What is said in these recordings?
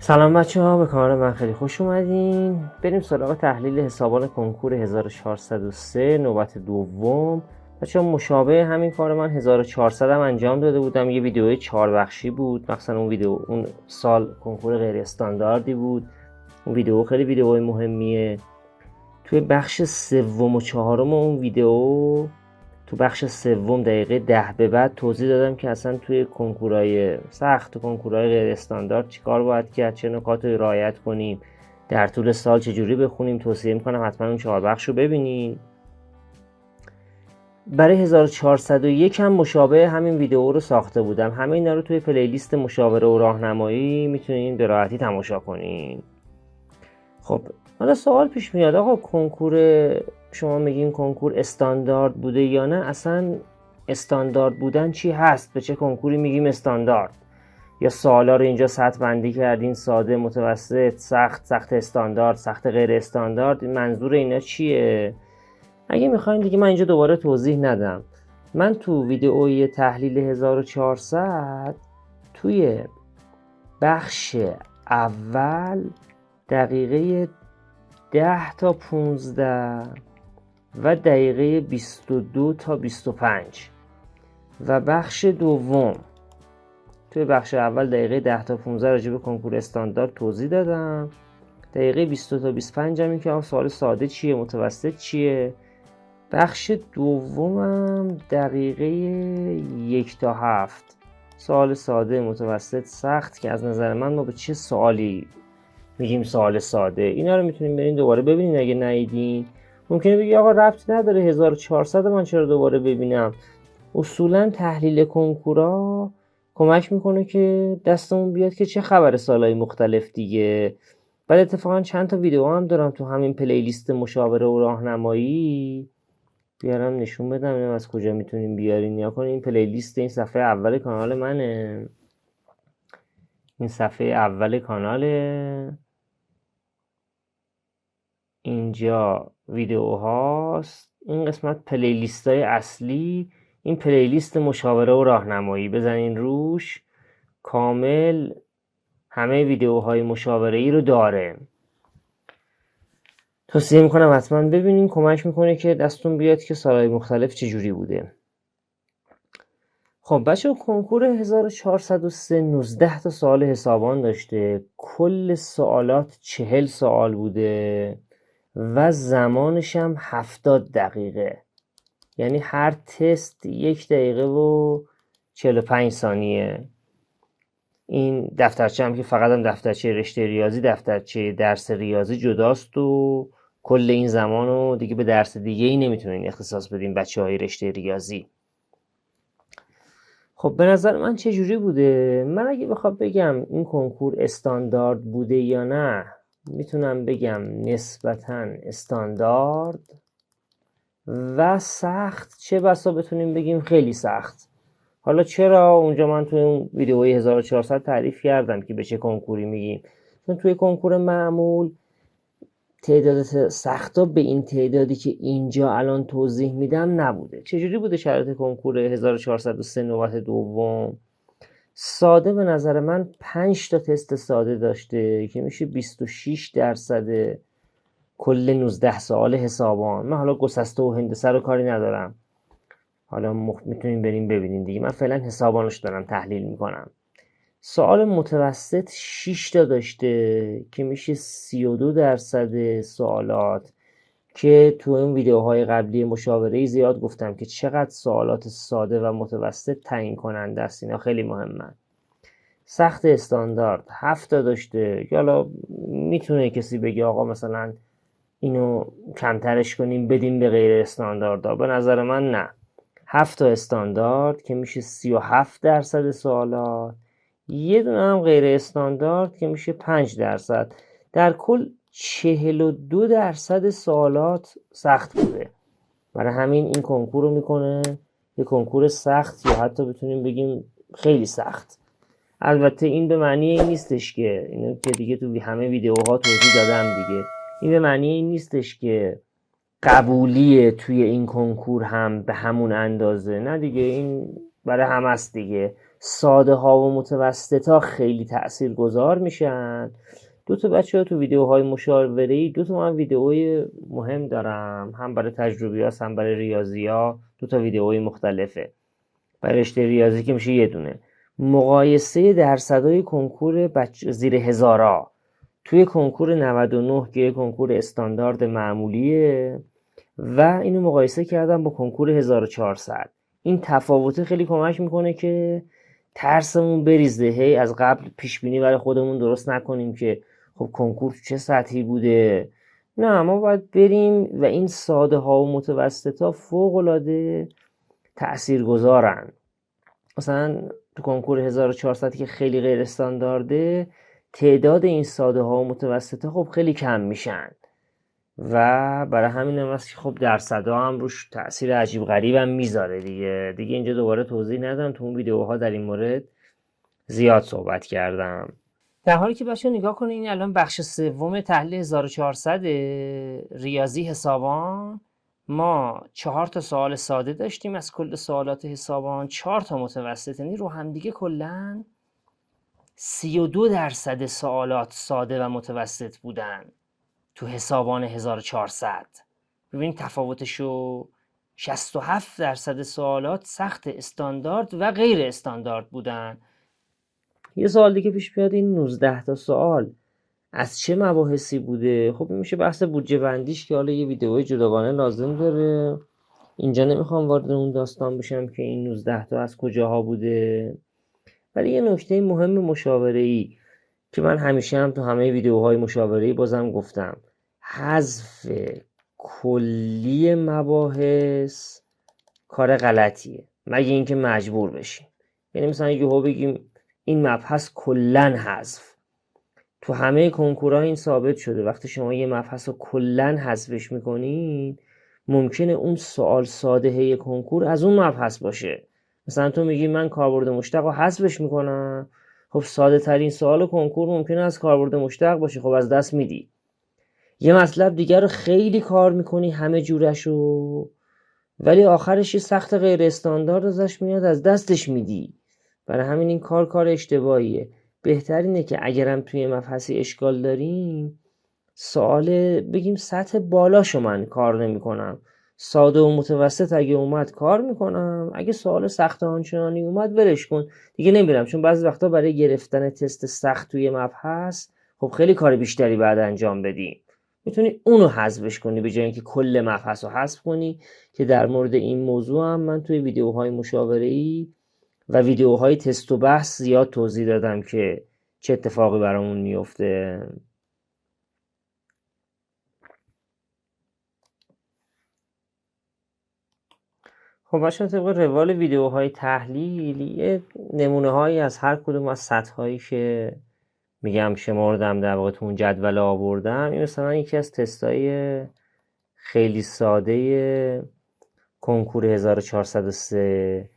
سلام بچه ها، به کانال من خیلی خوش اومدین. بریم سراغ تحلیل حسابان کنکور 1403 نوبت دوم. بچه ها مشابه همین کار من 1400 هم انجام داده بودم. یه ویدیوی 4 بخشی بود. مثلا اون سال کنکور غیر استانداردی بود. اون ویدیو خیلی ویدیوی مهمیه. توی بخش سوم و چهارم اون ویدیو، تو بخش سوم دقیقه 10 به بعد توضیح دادم که اصلا توی کنکورهای سخت و کنکورهای غیر استاندارد چیکار باید کرد، چه نکات رو رعایت کنیم، در طول سال چجوری بخونیم. توصیه میکنم حتما اون 4 بخش رو ببینین. برای 1401 هم مشابه همین ویدیو رو ساخته بودم. همه اینا رو توی پلیلیست مشاوره و راهنمایی میتونین به راحتی تماشا کنین. خب حالا سوال پیش میاد، آقا کنکور شما میگین کنکور استاندارد بوده یا نه؟ اصلا استاندارد بودن چی هست؟ به چه کنکوری میگیم استاندارد؟ یا سوالا رو اینجا سطح بندی کردین: ساده، متوسط، سخت، سخت استاندارد، سخت غیر استاندارد. منظور اینا چیه؟ اگه میخواین دیگه من اینجا دوباره توضیح ندم. من تو ویدئوی تحلیل 1400 توی بخش اول دقیقه 10 تا 15 و دقیقه 22 تا 25 و بخش دوم توی بخش اول دقیقه 10 تا 15 راجع به کنکور استاندارد توضیح دادم. دقیقه 22 تا 25 هم این که سوال ساده چیه، متوسط چیه. بخش دومم دقیقه 1 تا 7 سوال ساده، متوسط، سخت، که از نظر من ما به چه سوالی میگیم سوال ساده. اینا رو میتونیم برین دوباره ببینین اگه ندیدین. ممکنه بگی آقا ربطی نداره 1400 من چرا دوباره ببینم. اصولا تحلیل کنکورا کمک میکنه که دستمون بیاد که چه خبر سالهای مختلف دیگه. بعد اتفاقا چند تا ویدیو هم دارم تو همین پلیلیست مشاوره و راهنمایی، بیارم نشون بدم اینم از کجا میتونیم بیارین. یا کنین این پلیلیست این صفحه اول کانال منه. این صفحه اول کاناله، اینجا ویدیو هاست، این قسمت پلیلیست های اصلی، این پلیلیست مشاوره و راهنمایی. بزنین روش، کامل همه ویدیوهای مشاوره ای رو داره. توصیه میکنم حتما ببینین، کمک میکنه که دستون بیاد که سالهای مختلف چجوری بوده. خب بچه کنکور 1403 19 تا سوال حسابان داشته. کل سوالات 40 سوال بوده و زمانش هم 70 دقیقه. یعنی هر تست 1 دقیقه و 45 ثانیه. این دفترچه هم که فقط هم دفترچه رشته ریاضی، دفترچه درس ریاضی جداست و کل این زمان رو دیگه به درس دیگه ای نمیتونین اختصاص بدین بچه های رشته ریاضی. خب به نظر من چه جوری بوده؟ من اگه بخوام بگم این کنکور استاندارد بوده یا نه، میتونم بگم نسبتاً استاندارد و سخت، چه بسا بتونیم بگیم خیلی سخت. حالا چرا؟ اونجا من توی اون ویدیوی 1400 تعریف کردم که به چه کنکوری میگیم. چون توی کنکور معمول تعداد سختا به این تعدادی که اینجا الان توضیح میدم نبوده. چجوری بوده شرایط کنکور 1403 نوبت دوم؟ ساده به نظر من 5 تا تست ساده داشته که میشه 26% کل 19 سوال حسابان. من حالا گسسته و هندسه رو کاری ندارم، حالا میتونین بریم ببینین دیگه. من فعلا حسابانش دارم تحلیل میکنم. سوال متوسط 6 تا داشته که میشه 32% سوالات، که تو این ویدیوهای قبلی مشاوره‌ای زیاد گفتم که چقدر سوالات ساده و متوسط تعیین کننده است. اینا خیلی مهمن. سخت استاندارد 7 تا داشته، که حالا میتونه کسی بگه آقا مثلا اینو کمترش کنیم بدیم به غیر استانداردها. به نظر من نه. 7 تا استاندارد که میشه 37% سوالات، یه دونه هم غیر استاندارد که میشه 5%. در کل 42% سوالات سخت بوده. برای همین این کنکور رو میکنه یه کنکور سخت، یا حتی بتونیم بگیم خیلی سخت. البته این به معنی این نیستش که اینو که دیگه تو همه ویدیوها توضیح دادم دیگه، این به معنی این نیستش که قبولیه توی این کنکور هم به همون اندازه. نه دیگه، این برای همه است دیگه. ساده ها و متوسط ها خیلی تأثیر گذار میشن. دو تا بچه ها تو ویدیوهای مشاوره‌ای، دو تا من ویدیوهای مهم دارم، هم برای تجربیات هم برای ریاضی ها. دو تا ویدیوهای مختلفه. برای رشته ریاضی که میشه یه دونه، مقایسه درصدهای کنکور زیر هزارا توی کنکور 99 که کنکور استاندارد معمولیه و اینو مقایسه کردم با کنکور 1400. این تفاوته خیلی کمک میکنه که ترسمون بریزه، هی از قبل پیش بینی برای خودمون درست نکنیم که خب کنکور چه سطحی بوده. نه، ما باید بریم و این ساده ها و متوسط ها فوق العاده تاثیرگذارن. مثلا تو کنکور 1400 که خیلی غیر استاندارده، تعداد این ساده ها و متوسطه خب خیلی کم میشن و برای همین هم هست که خب درصدها هم روش تأثیر عجیب غریب هم میذاره دیگه اینجا دوباره توضیح ندم، تو اون ویدیوها در این مورد زیاد صحبت کردم. در حالی که بچه نگاه کنه، این الان بخش سوم تحلیل 1400 ریاضی حسابان. ما 4 تا سوال ساده داشتیم از کل سوالات حسابان، 4 تا متوسط، یعنی رو همدیگه کلن 32% سوالات ساده و متوسط بودن تو حسابان 1400. ببینید تفاوتشو، 67% سوالات سخت استاندارد و غیر استاندارد بودن. یه سوال دیگه پیش میاد، این 19 تا سوال از چه مباحثی بوده؟ خب این میشه بحث بودجه بندیش که حالا یه ویدیوی جداگانه لازم داره. اینجا نمیخوام وارد اون داستان بشم که این 19 تا از کجاها بوده. ولی یه نکته مهم مشاوره‌ای که من همیشه هم تو همه ویدیوهای مشاوره‌ای بازم گفتم، حذف کلی مباحث کار غلطیه، مگه اینکه مجبور بشیم. یعنی مثلا یهو بگیم این مبحث کلن حذف. تو همه کنکورها این ثابت شده وقتی شما یه مبحث رو کلن حذفش میکنین، ممکنه اون سوال ساده کنکور از اون مبحث باشه. مثلا تو میگی من کاربرد مشتق رو حذفش میکنم، خب ساده ترین سوال کنکور ممکنه از کاربرد مشتق باشه، خب از دست میدی. یه مطلب دیگر رو خیلی کار میکنی همه جورشو، ولی آخرش یه سخت غیر استاندارد ازش میاد، از دستش میدی. برای همین این کار اشتباهیه. بهترینه که اگرم توی مبحثی اشکال داریم، سوال بگیم سطح بالاشو من کار نمی کنم، ساده و متوسط اگه اومد کار میکنم، اگه سوال سخت آنچنانی اومد ولش کن دیگه نمیرم. چون بعضی وقتا برای گرفتن تست سخت توی مبحث خب خیلی کار بیشتری بعد انجام بدیم، میتونی اونو حذفش کنی به جای اینکه کل مبحث رو حذف کنی. که در مورد این موضوع هم من توی ویدیوهای مشاوره‌ای و ویدیوهای تست و بحث زیاد توضیح دادم که چه اتفاقی برامون میفته. خب بچه‌ها، طبق روال ویدیوهای تحلیلی نمونه هایی از هر کدوم از سطح هایی که میگم شمردم در واقع تو اون جدول آوردم. این مثلا یکی از تستای خیلی ساده کنکور 1403.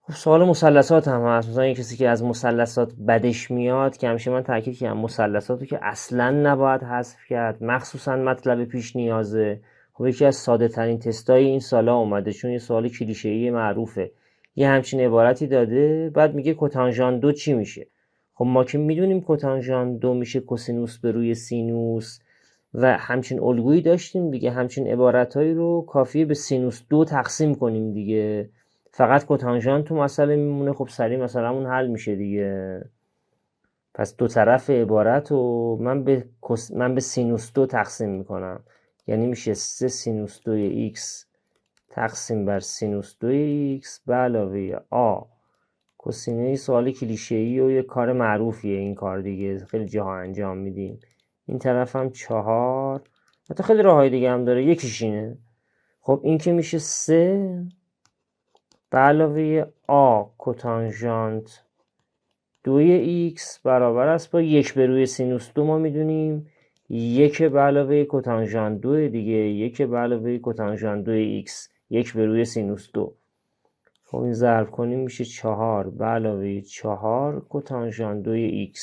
خب سوال مثلثات هم هست. مثلا کسی که از مثلثات بدش میاد، که همیشه من تاکید کردم مثلثاتو که اصلا نباید حذف کرد، مخصوصا مطلب پیش نیازه. خب یکی از ساده ترین تستای این سالا اومده، چون یه سوال کلیشه‌ای معروفه، یه همچین عبارتی داده، بعد میگه کوتانژان 2 چی میشه. خب ما که میدونیم کوتانژان 2 میشه کوسینوس به روی سینوس و همچین الگویی داشتیم دیگه. همچین عبارتهایی رو کافیه به سینوس 2 تقسیم کنیم دیگه، فقط کوتانژان تو مسئله میمونه. خب سریع مثلا اون حل میشه دیگه. پس دو طرف عبارت رو من به سینوس 2 تقسیم میکنم، یعنی میشه 3 سینوس 2 x تقسیم بر سینوس 2 x به علاوه آ کوسینوس. سوال کلیشه‌ای و یه کار معروفیه این کار دیگه، خیلی جاها انجام میدیم. این طرف هم 4، حتی خیلی راههای دیگه هم داره، یکیش اینه. خب این که میشه 3 به علاوه آ کوتانژانت 2x برابر است با 1 به روی سینوس 2. ما میدونیم 1 به علاوه کوتانژانت 2 دیگه، 1 به علاوه کوتانژانت 2x، 1 به روی سینوس 2. خب این ضرب کنیم میشه 4 به علاوه 4 کوتانژانت 2x.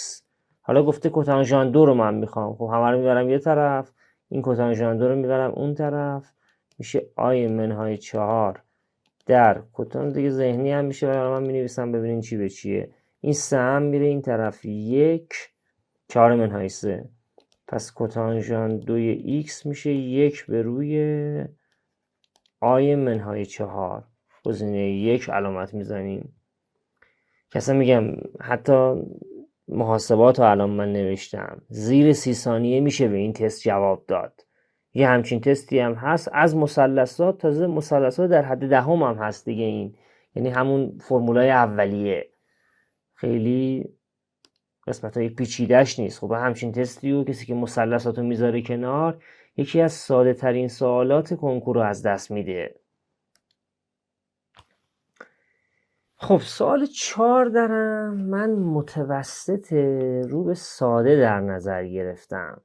حالا گفته کوتانژانت 2 رو من میخوام، خب همه رو میبرم یه طرف، این کوتانژانت 2 رو میبرم اون طرف، میشه آی منهای 4 در کتان دیگه ذهنی هم میشه ولی من مینویسم ببینین چی به چیه. این 3 هم میره این طرف 1 4 منهای 3. پس کتانژان 2 x میشه 1 به روی آی منهای 4. گزینه 1 علامت میزنیم. که اصلا میگم حتی محاسبات رو الان من نوشتم زیر 30 ثانیه میشه به این تست جواب داد. یه همچین تستی هم هست از مثلثات، تازه مثلثات در حد دهم هم هست دیگه. این یعنی همون فرمولای اولیه، خیلی قسمت های پیچیده‌اش نیست. خب همچین تستی و کسی که مثلثات رو میذاره کنار یکی از ساده ترین سوالات کنکور رو از دست میده. خب سوال 4 دارم. من متوسط رو به ساده در نظر گرفتم.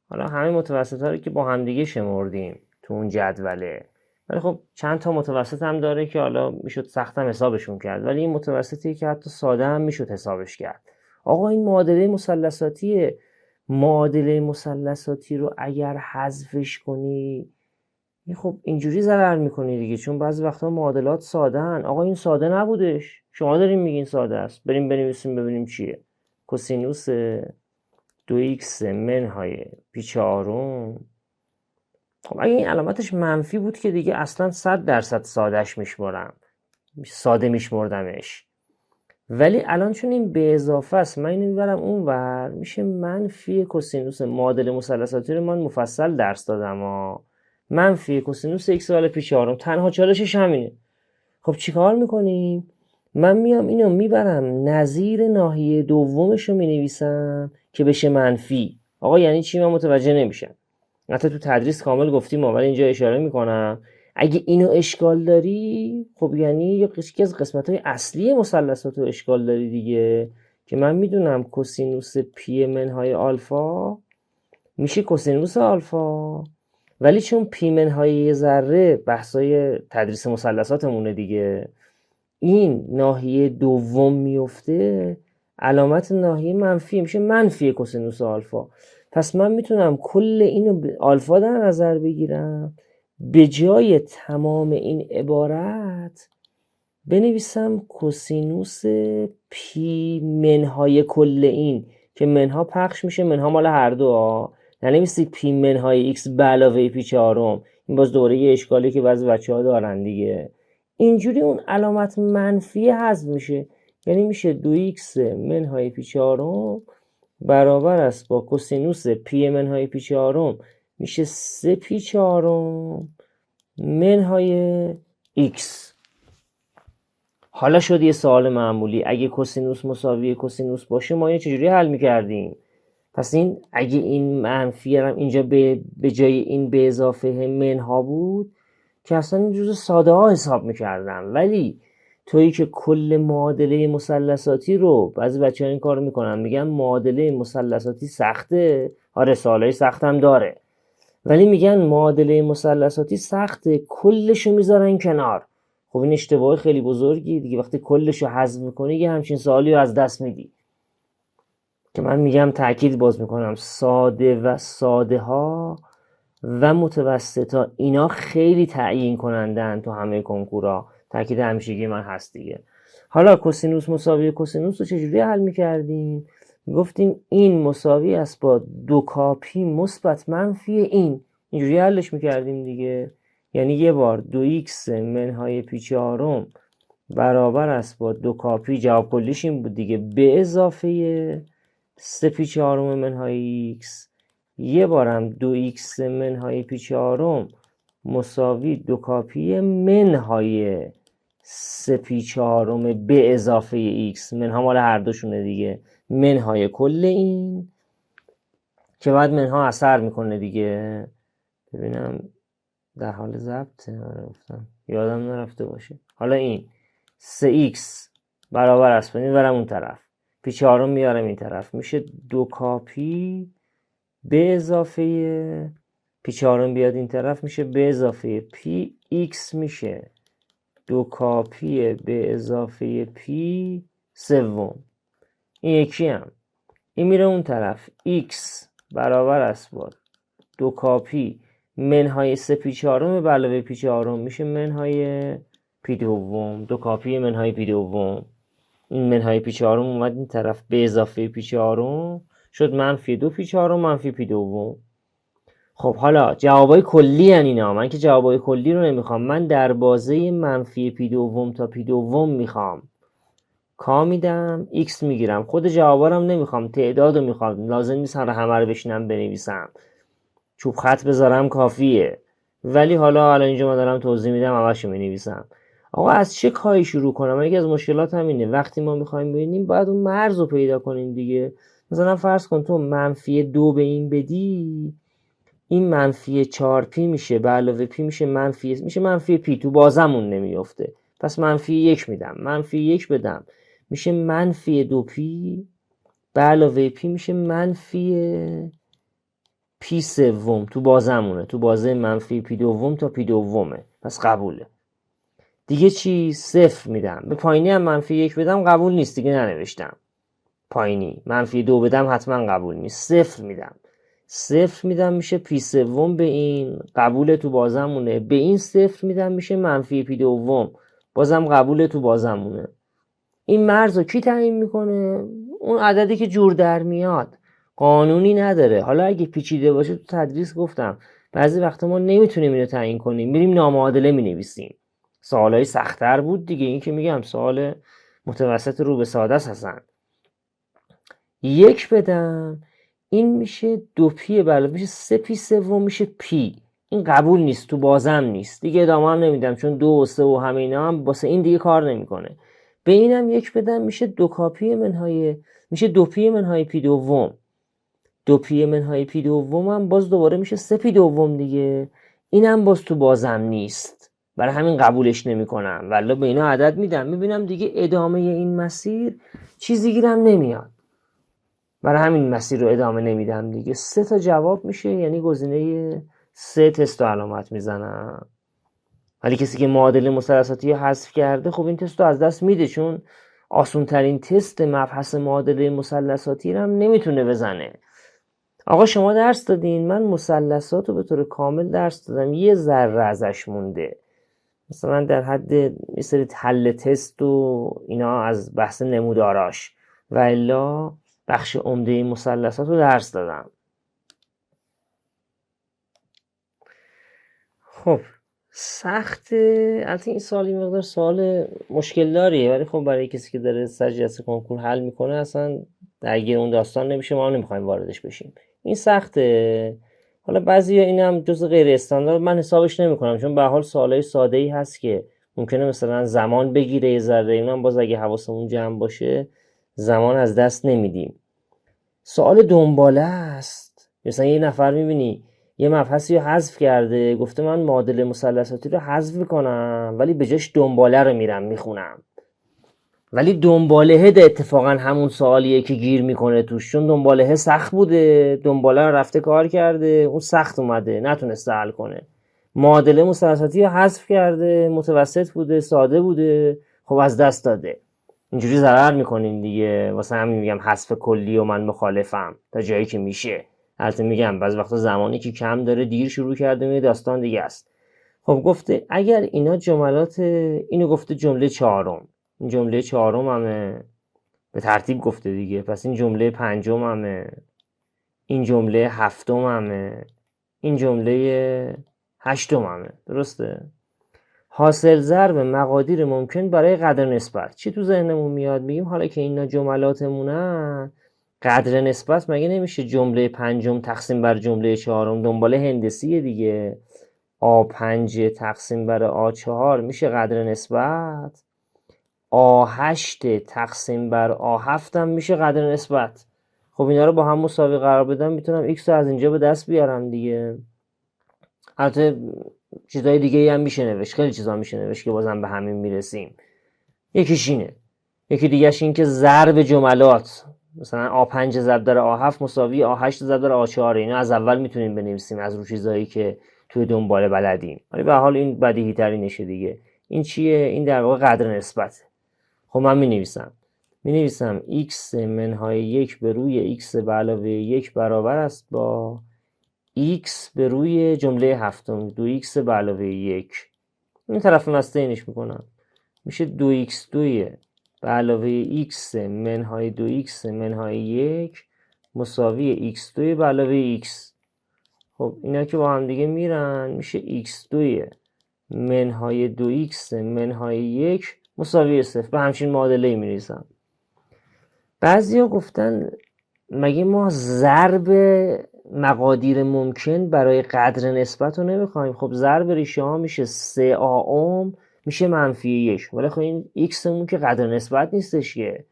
حالا همه متوسط ها رو که با همدیگه شمردیم تو اون جدوله، ولی خب چند تا متوسط هم داره که حالا میشد سخت هم حسابشون کرد، ولی این متوسطی که حتی ساده هم میشد حسابش کرد. آقا این معادله مثلثاتیه. معادله مثلثاتی رو اگر حذفش کنی خب اینجوری ضرر میکنی دیگه، چون بعضی وقتا معادلات ساده هن. آقا این ساده نبودش، شما دارین میگین ساده است. بریم بنویسیم ببینیم چیه. کوسینوس 2x منهای پی چهارم. خب اگه این علامتش منفی بود که دیگه اصلا 100% سادهش میشمرم، ساده میشمردمش. ولی الان چون این به اضافه است من اینو میبرم اون ور، میشه منفی کوسینوس. معادله مثلثاتی رو من مفصل درس دادم منفی کوسینوس x سال پی چهارم. تنها چالشش همینه. خب چیکار میکنیم؟ من میام اینو میبرم نظیر ناحیه دومش رو مینویسم که بشه منفی. آقا یعنی چی؟ من متوجه نمیشم. حتی تو تدریس کامل گفتیم ولی اینجا اشاره میکنم. اگه اینو اشکال داری خب یعنی یکی از قسمت‌های اصلی مثلثات رو اشکال داری دیگه، که من میدونم کوسینوس پی منهای آلفا میشه کوسینوس آلفا، ولی چون پی منهای یه ذره بحثای تدریس مثلثاتمونه دیگه، این ناحیه دوم میفته علامت ناحیه منفی میشه منفی کوسینوس آلفا. پس من میتونم کل اینو آلفا در نظر بگیرم، به جای تمام این عبارت بنویسم کوسینوس پی منهای کل این، که منها پخش میشه، منها مال هر دو ننویسی پی منهای ایکس به علاوه پی چهارم. این باز دوره یه اشکالی که بعضی بچه‌ها دارن دیگه. اینجوری اون علامت منفی حذف میشه، یعنی میشه 2x منهای پی چهارم برابر است با کوسینوس پی منهای پی چهارم میشه 3 پی چهارم منهای x. حالا شد یه سوال معمولی، اگه کوسینوس مساوی کوسینوس باشه ما اینو چجوری حل میکردیم؟ پس این اگه این منفی هم اینجا به جای این به اضافه منها بود که اصلا این جزء ساده ها حساب میکردم. ولی تویی که کل معادله مثلثاتی رو، بعضی بچه ها این کار میکنن میگن معادله مثلثاتی سخته. آره سوالای سخت هم داره، ولی میگن معادله مثلثاتی سخته کلشو میذارن کنار. خب این اشتباه خیلی بزرگی دیگه. وقتی کلشو حذف میکنی یه همچین سوالی رو از دست میدی. که من میگم تأکید باز میکنم ساده و ساده ها و متوسطا اینا خیلی تعیین کنندن تو همه کنکورا. تأکید همیشگی من هست دیگه. حالا کوسینوس مساوی کوسینوس رو چجوری حل میکردیم؟ گفتیم این مساوی است با 2 کاپی مثبت منفی این. اینجوری حلش میکردیم دیگه. یعنی یه بار 2x منهای پی چهارم برابر است با 2 کاپی، جواب کلیش این بود دیگه، به اضافه 3 پی چهارم منهای x. یه بارم 2x منهای پی چهارم مساوی 2 کاپی منهای 3 پی چهارم به اضافه x. منها مال هر دوشونه دیگه، منهای کل این که بعد منها اثر میکنه دیگه. ببینم در حال ضبطه، یادم نرفته باشه. حالا این 3x برابر است برم اون طرف، پی چهارم میارم این طرف، میشه 2 کاپی به اضافه پی چهارم بیاد این طرف میشه به اضافه پی x، میشه 2 کاپی به اضافه پی سوم. این یکی هم این میره اون طرف، x برابر است با 2 کاپی منهای 3 پی چهارم به علاوه پی چهارم میشه منهای پی دوم، 2 کاپی منهای پی دوم. این منهای پی چهارم اومد این طرف به اضافه پی چهارم شد -2 پی چهارم - پی دوم. خب حالا جوابای کلی ان اینا، من که جوابای کلی رو نمیخوام، من در بازه منفی پی دوم تا پی دوم میخوام. کا میدم x میگیرم، خود جوابا رو نمیخوام، تعداد رو میخوام، لازم نیست همه رو بشینم بنویسم، چوب خط بذارم کافیه. ولی حالا اینجا من دارم توضیح میدم، همه‌شو مینویسم. آقا از چه کاری شروع کنم؟ یکی از مشکلات همینه، وقتی ما میخوایم ببینیم باید اون مرز رو پیدا کنیم دیگه. مثلا فرض کن تو -2 به این بدی، این -4 پی میشه به علاوه پی میشه منفی پی، تو بازمون نمیفته، پس -1 میدم. -1 بدم میشه -2 پی به علاوه پی میشه پی سوم، تو بازمونه، تو بازه منفی پی دوم تا پی دومه، پس قبوله. دیگه چی؟ 0 میدم. به پایینی هم -1 بدم قبول نیست دیگه، ننوشتم پایینی. -2 بدم حتما قبول نیست، 0 میدم. 0 میدم میشه پی سوم به این، قبول تو بازمونه. به این 0 میدم میشه منفی پی دوم، بازم قبول تو بازمونه. این مرز رو کی تعیین میکنه؟ اون عددی که جور در میاد، قانونی نداره. حالا اگه پیچیده باشه تو تدریس گفتم بعضی وقتا ما نمیتونیم اینو تعیین کنیم، میریم نامعادله مینویسیم. سوالای سخت‌تر بود دیگه، این که میگم سوال متوسط رو به ساده است هستن. 1 بدم این میشه 2 پی به علاوه میشه 3 پی سوم میشه پی، این قبول نیست، تو بازم نیست دیگه، ادامه هم نمیدم چون 2 و 3 و همه اینا هم واسه این دیگه کار نمیکنه. به اینم 1 بدم میشه 2 کاپی منهای، میشه 2 پی منهای پی دوم. 2 پی منهای پی دوم هم باز دوباره میشه 3 پی دوم دیگه، اینم باز تو بازم نیست، برای همین قبولش نمیکنم. ولی به اینا عدد میدم، میبینم دیگه ادامه این مسیر چیزی گیرم نمیاد، برای همین مسیر رو ادامه نمیدم دیگه. 3 تا جواب میشه، یعنی گزینه 3 تست رو علامت میزنم. ولی کسی که معادله مثلثاتی رو حذف کرده خب این تست رو از دست میده، چون آسون ترین تست مبحث معادله مثلثاتی رو هم نمیتونه بزنه. آقا شما درس دادین، من مثلثات رو به طور کامل درس دادم، یه ذره ازش مونده، مثلا در حد یه سری حل تست و اینا از بحث نموداراش، و الا بخش عمده مثلثات رو درس دادم. خب سخته، البته این سوال این مقدار سوال مشکل داریه، ولی خب برای کسی که داره سجلس کنکور حل میکنه اصلا درگیر اون داستان نمیشه، ما نمیخوایم واردش بشیم. این سخته. حالا بعضی این هم جز غیر استاندارد من حسابش نمیکنم، چون به حال سوالای ساده ای هست که ممکنه مثلا زمان بگیره یه ذره، اونم باز اگه حواسمون جمع باشه زمان از دست نمیدیم. سوال دنباله است، مثلا یه نفر میبینی یه مبحثی رو حذف کرده، گفته من معادله مثلثاتی رو حذف میکنم ولی به جاش دنباله رو میرم میخونم، ولی دنباله ده اتفاقا همون سوالیه که گیر میکنه توش، چون دنباله سخت بوده، دنباله رو رفته کار کرده، اون سخت اومده نتونسته حل کنه. معادله مثلثاتی رو حذف کرده، متوسط بوده، ساده بوده، خب از دست داده. اینجوری ضرر میکنیم دیگه، واسه همین میگم حذف کلی و من مخالفم تا جایی که میشه. البته میگم بعضی وقتا زمانی که کم داره دیر شروع کرده یه داستان دیگه است. خب گفته اگر اینا جملات، اینو گفته جمله چهارم، این جمله چهارم همه به ترتیب گفته دیگه، پس این جمله پنجم همه، این جمله هفتم همه، این جمله هشتم همه، درسته؟ حاصل ضرب مقادیر ممکن برای قدر نسبت. چی تو ذهنمون میاد؟ میگیم حالا که اینا جملاتمونن، قدر نسبت مگه نمیشه جمله پنجم تقسیم بر جمله چهارم؟ دنباله هندسیه دیگه، A5 تقسیم بر A4 میشه قدر نسبت، A8 تقسیم بر A7 هم میشه قدر نسبت. خب اینا رو با هم مساوی قرار بدم، میتونم x رو از اینجا به دست بیارم دیگه. البته چیزای دیگه هم میشه نوشت، خیلی چیزا میشه نوشت که بازم به همین میرسیم. یکیش اینه، یکی دیگهش این که ضرب جملات، مثلا A5 ضرب در A7 مساوی A8 ضرب در A4، اینا از اول میتونیم بنویسیم از رو چیزایی که توی دنباله بلدیم، ولی به حال این بدیهی ترینشه دیگه. این چیه؟ این در واقع قدر نسبته. خب من مینویسم x منهای 1 به روی x به علاوه 1 برابر است با x به روی جمله هفتم 2x به علاوه 1. این طرف مستینش میکنم، میشه 2x2 به علاوه x منهای 2x منهای 1 مساوی x2 به علاوه x. خب اینا که با هم دیگه میرن میشه x2 منهای 2x منهای 1 مساوی 0. به همچین معادله میریزم. بعضیا گفتن مگه ما ضرب مقادیر ممکن برای قدر نسبت رو نمیخوایم؟ خب ضرب ریشه ها میشه 3a میشه -1. ولی خب این x مون که قدر نسبت نیستش که.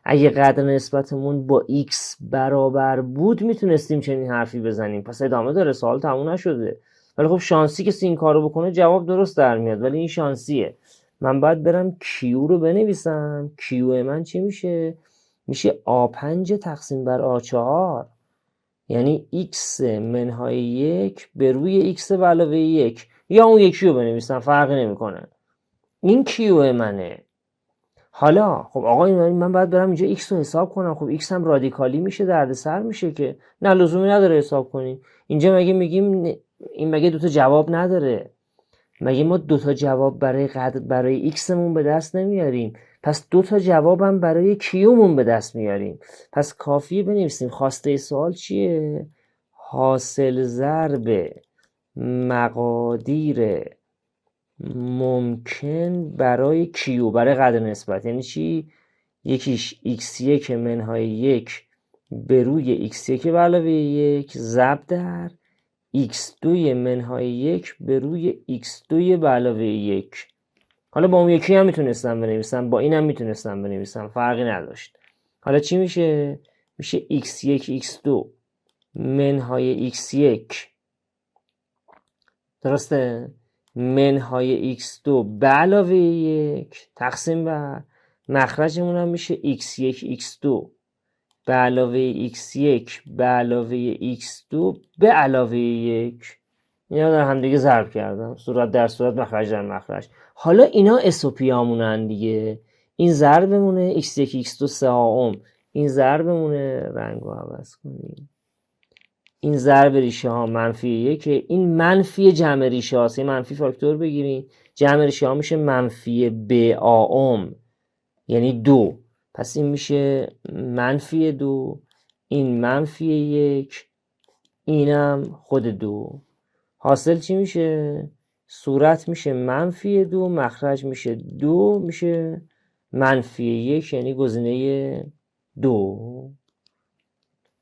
اگه قدر نسبتمون با x برابر بود میتونستیم چنین حرفی بزنیم. پس ادامه داره، سوال تموم نشده. ولی خب شانسی که این کارو بکنه جواب درست در میاد، ولی این شانسیه. من باید برم q رو بنویسم. q من چی میشه؟ میشه A5 تقسیم بر A4، یعنی x منهای 1 به روی x به علاوه 1، یا اون یکی رو بنویسم فرقی نمیکنه. این q منه. حالا خب آقا من باید برم اینجا x رو حساب کنم. خب x هم رادیکالی میشه، دردسر میشه که. نه لزومی نداره حساب کنیم. اینجا مگه میگیم این مگه دوتا جواب نداره؟ مگه ما دوتا جواب برای x مون به دست نمیاریم؟ پس دوتا جواب هم برای q مون به دست میاریم. پس کافیه بنویسیم خواسته سوال چیه؟ حاصل ضرب مقادیر ممکن برای q، برای قدر نسبت. یعنی چی؟ یکیش x1 منهای 1 به روی x1 به علاوه 1 ضرب در x2 منهای 1 به روی x2 به علاوه 1. حالا با اون یکی هم میتونستم بنویسم، با این هم میتونستم بنویسم، فرقی نداشت. حالا چی میشه؟ میشه x1 x2 منهای x1 درسته؟ منهای x2 به علاوه 1 تقسیم بر مخرجمون هم میشه x1 x2 به علاوه x1 به علاوه x2 به علاوه 1. اینا در هم دیگه ضرب کردم، صورت در صورت مخرج در مخرج. حالا اینا اسوپی هامونن دیگه. این ضربمونه x1 x2 3a، این ضربمونه، رنگو عوض کنیم، این ضرب ریشه ها -1، این منفی جمع ریشه هاست. یه منفی فاکتور بگیریم، جمع ریشه ها میشه -2a، یعنی 2. پس این میشه -2، این -1، اینم خود 2. حاصل چی میشه؟ صورت میشه -2، مخرج میشه 2، میشه -1، یعنی گزینه 2.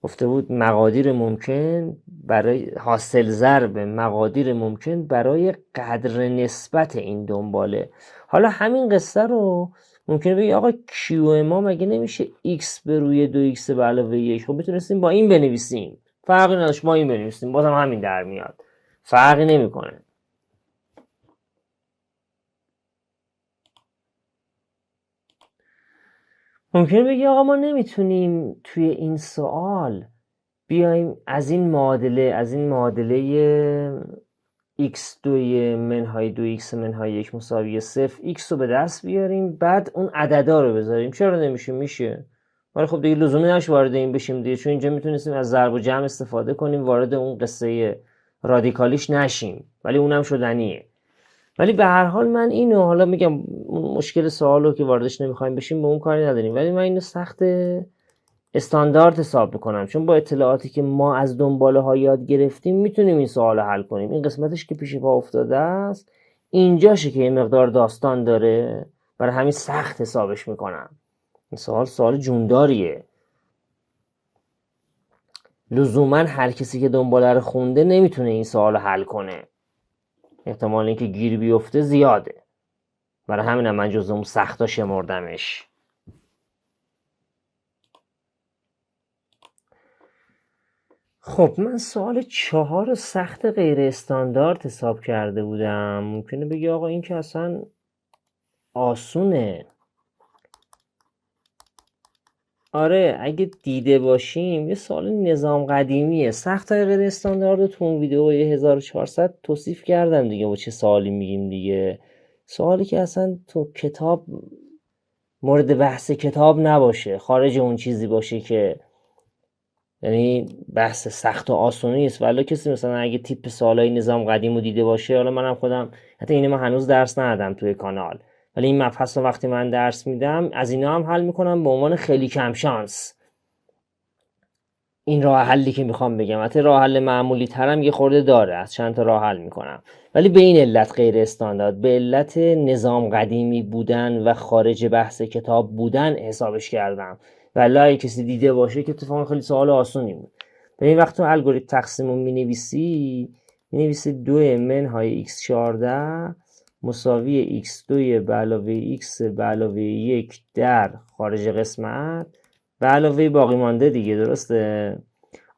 گفته بود مقادیر ممکن برای حاصل ضرب مقادیر ممکن برای قدر نسبت این دنباله. حالا همین قصه رو ممکنه بگی آقا q ما مگه نمیشه x به روی 2x به علاوه 1؟ خب میتونستیم با این بنویسیم، فرقی نداشت، با این بنویسیم بازم همین در میاد، فرقی نمیکنه. ممکنه بگی آقا ما نمیتونیم توی این سوال بیایم از این معادله x2 منهای 2x منهای 1 مساوی 0 x رو به دست بیاریم، بعد اون عددا رو بذاریم. چرا نمیشه؟ میشه، ولی خب دیگه لزومی نشه وارد این بشیم دیگه، چون اینجا میتونستیم از ضرب و جمع استفاده کنیم، وارد اون قصه رادیکالیش نشیم، ولی اونم شدنیه. ولی به هر حال من اینو حالا میگم مشکل سوالو که واردش نمیخوایم بشیم به اون کاری نداریم، ولی من اینو سخت استاندارد حساب میکنم، چون با اطلاعاتی که ما از دنباله ها یاد گرفتیم میتونیم این سوال حل کنیم. این قسمتش که پیش پا افتاده است اینجاشه که یه مقدار داستان داره، برای همین سخت حسابش میکنم. این سوال جونداریه، لزوما هر کسی که دنباله رو خونده نمیتونه این سوال حل کنه، احتمال اینکه گیر بیفته زیاده، برای همین من جزو اون سختا شمردمش. خب من سوال 4 سخت غیر استاندارد حساب کرده بودم. ممکنه بگی آقا این که اصلا آسونه. آره اگه دیده باشیم یه سوال نظام قدیمیه. سخت های غیر استاندارد رو تو اون ویدیو 1400 توصیف کردم دیگه، با چه سوالی میگیم دیگه. سوالی که اصلا تو کتاب مورد بحث کتاب نباشه، خارج اون چیزی باشه که یعنی بحث سخت و آسونی است. ولی کسی مثلا اگه تیپ سوالای نظام قدیم رو دیده باشه، حالا منم خودم حتی اینو من هنوز درس ندادم توی کانال، ولی این مبحث رو وقتی من درس میدم از اینا هم حل میکنم به عنوان خیلی کم شانس. این راه حلی که میخوام بگم، حتی راه حل معمولی ترم یه خورده داره، از چند تا راه حل میکنم، ولی به این علت غیر استاندارد، به علت نظام قدیمی بودن و خارج بحث کتاب بودن حسابش کردم. ولی اگه کسی دیده باشه که اتفاقا خیلی سوال آسونی بود. به این وقت تو الگوریتم تقسیم رو مینویسی 2 منهای x14 مساوی x2 به علاوه x به علاوه 1 در خارج قسمت به علاوه باقی مانده دیگه، درسته؟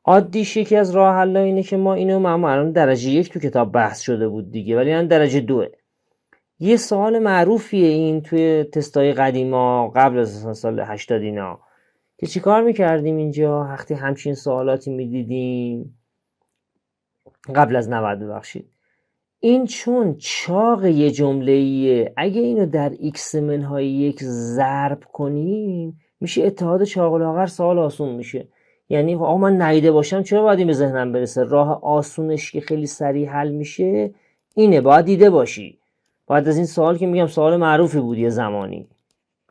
عادیش یکی از راه حل‌ها اینه که ما اینو الان درجه 1 تو کتاب بحث شده بود دیگه، ولی الان درجه 2. یه سوال معروفیه این توی تستای قدیما قبل از سال 80 اینا، که چیکار میکردیم اینجا وقتی همچین سوالاتی میدیدیم قبل از 90 ببخشید. این چون چاق یه جمله‌ایه، اگه اینو در x منهای 1 ضرب کنیم میشه اتحاد چاق و لاغر، سوال آسون میشه. یعنی آقا من ندیده باشم چرا باید این به ذهنم برسه؟ راه آسونش که خیلی سریع حل میشه اینه، باید دیده باشی. باید از این سوال که میگم سوال معروفی بود یه زمانی،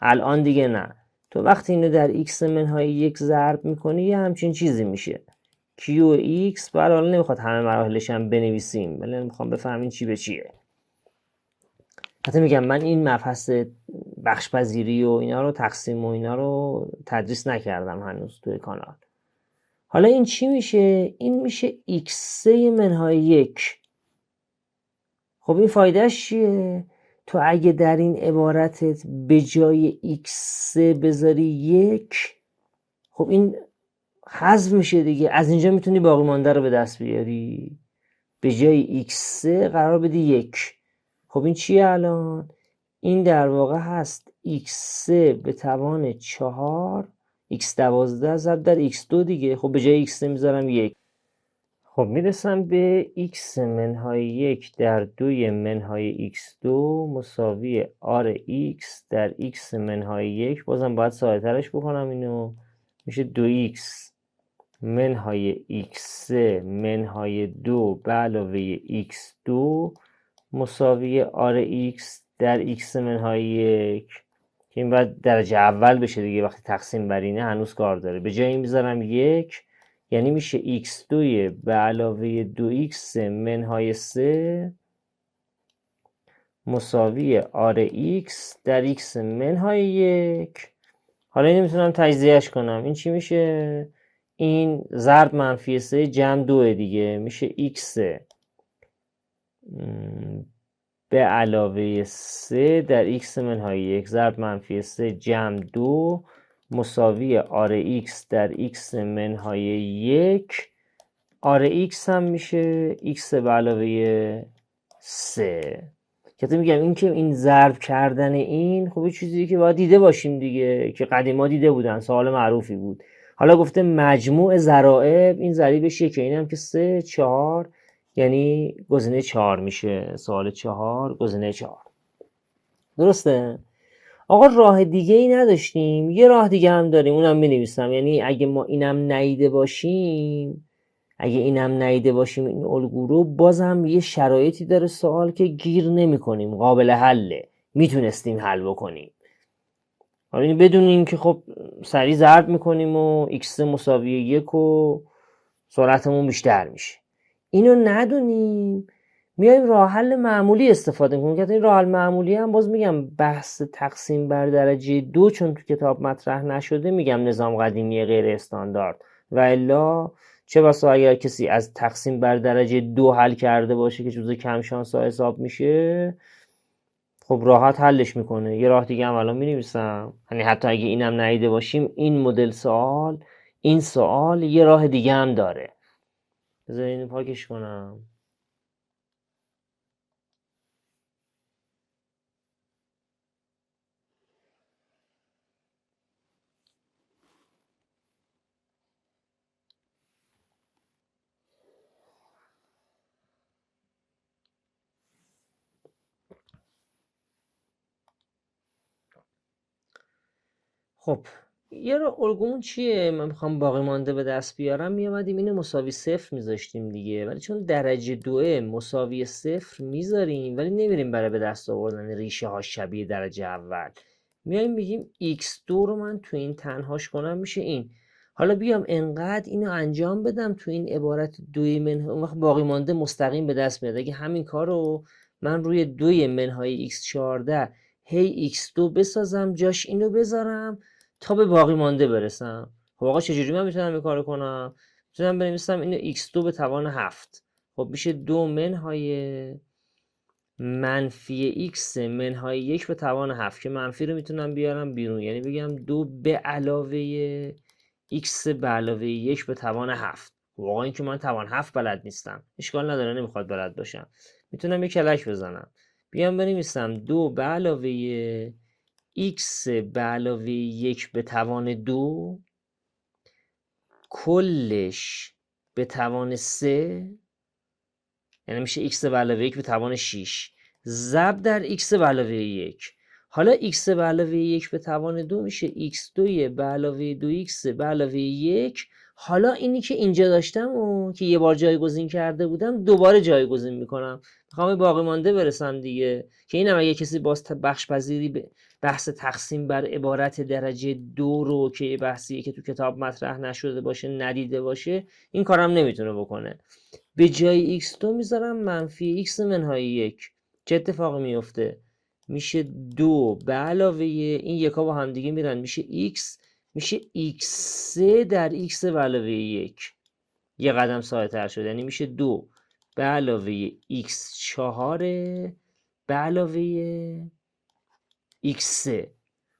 الان دیگه نه. تو وقتی اینو در x منهای 1 ضرب میکنی یه همچین چیزی میشه q و x. برای حالا نمیخواد همه مراحلش هم بنویسیم، ولی میخوام بفهمین چی به چیه. حتی میگم من این مبحث بخش پذیری و اینا رو، تقسیم و اینا رو تدریس نکردم هنوز توی کانال. حالا این چی میشه؟ این میشه x منهای 1. خب این فایدهش چیه؟ تو اگه در این عبارتت به جای x بذاری 1، خب این حذف میشه دیگه، از اینجا میتونی باقی مانده رو به دست بیاری. به جای x قرار بدی 1. خب این چیه الان؟ این در واقع هست x به توان 4 x12 ضرب در x2 دیگه. خب به جای x میذارم 1. خب میرسم به x منهای 1 در 2 منهای x2 مساوی r x در x منهای 1. بازم باید ساده ترش بکنم اینو، میشه 2x منهای x منهای 2 به علاوه x2 مساوی r x در x منهای 1، که این باید درجه اول بشه دیگه، وقتی تقسیم بر اینه هنوز کار داره. به جای این میذارم 1، یعنی میشه x2 به علاوه 2x منهای 3 مساوی rx در x منهای 1. حالا اینو میتونم تجزیهش کنم. این چی میشه؟ این ضرب منفی 3 جمع 2 دیگه، میشه x به علاوه 3 در x منهای 1 ضرب منفی 3 جمع 2 مساوی rx در x منهای 1. rx هم میشه x به علاوه 3. که میگم این که این ضرب کردن این خب یه چیزی که باید دیده باشیم دیگه، که قدیما دیده بودن، سوال معروفی بود. حالا گفته مجموع ضرائب این ضریبش که این هم که 3 4، یعنی گزینه 4 میشه. سوال 4 گزینه 4 درسته. آقا راه دیگه ای نداشتیم، یه راه دیگه هم داریم، اونم بنویسم. یعنی اگه ما اینم ندیده باشیم، این الگو رو، بازم یه شرایطی داره سوال که گیر نمی کنیم، قابل حله، میتونستیم حل بکنیم. حالا این بدونیم که خب سریع ضرب میکنیم و x مساوی 1 و سرعتمون بیشتر میشه. اینو ندونیم میایم راه حل معمولی استفاده میکنیم، که این راه حل معمولی هم باز میگم بحث تقسیم بر درجه 2 چون تو کتاب مطرح نشده، میگم نظام قدیمی غیر استاندارد. و الا چه بسا اگر کسی از تقسیم بر درجه 2 حل کرده باشه که جزء کم شانس ها حساب میشه، خب راحت حلش میکنه. یه راه دیگه هم الان مینویسم، یعنی حتی اگه اینم ندیده باشیم این مدل سوال، این سوال یه راه دیگه هم داره. بذار اینو پاکش کنم. خب یه رو الگومون چیه؟ من میخوام باقی مانده به دست بیارم، میامدیم اینو مساوی صفر میذاشتیم دیگه، ولی چون درجه دوه مساوی صفر میذاریم ولی نمیریم برای به دست آوردن ریشه ها شبیه درجه اول. میایم میگیم x2 رو من تو این تنهاش کنم میشه این. حالا بیام انقدر اینو انجام بدم تو این عبارت دوی منهای، اون وقت باقی مانده مستقیم به دست میاد. اگه همین کار رو من روی دوی منهای x14 هی x2 بسازم، جاش اینو بذارم تا به باقی مانده برسم. خب آقا چجوری من میتونم این کارو کنم؟ میتونم بنویسم اینو x2 به توان 7. خب میشه 2 منهای منفی x منهای 1 به توان 7 که منفی رو میتونم بیارم بیرون، یعنی بگم 2 به علاوه x به علاوه 1 به توان 7. واقعا این که من توان 7 بلد نیستم، اشکال نداره، نمیخواد بلد باشم، میتونم یک کلک بزنم، بیام بنویسم 2 به علاوه x به علاوه 1 به توان 2 کلش به توان 3، یعنی میشه x به علاوه 1 به توان 6 ضرب در x به علاوه 1. حالا x به علاوه 1 به توان 2 میشه x2 به علاوه 2x به علاوه 1. حالا اینی که اینجا داشتم و که یه بار جایگزین کرده بودم دوباره جایگزین میکنم، میخوام به باقی مانده برسم دیگه، که اینم اگه کسی باز بخش پذیری به بحث تقسیم بر عبارت درجه 2 رو که یه بحثیه که تو کتاب مطرح نشده باشه ندیده باشه این کارم نمیتونه بکنه. به جای x2 میذارم منفی x منهای 1. چه اتفاقی میفته؟ میشه 2 به علاوه این یکا با هم دیگه میرن میشه x، میشه x3 در x به علاوه 1. یه قدم ساده تر شد، یعنی میشه 2 به علاوه x4 به علاوه x3.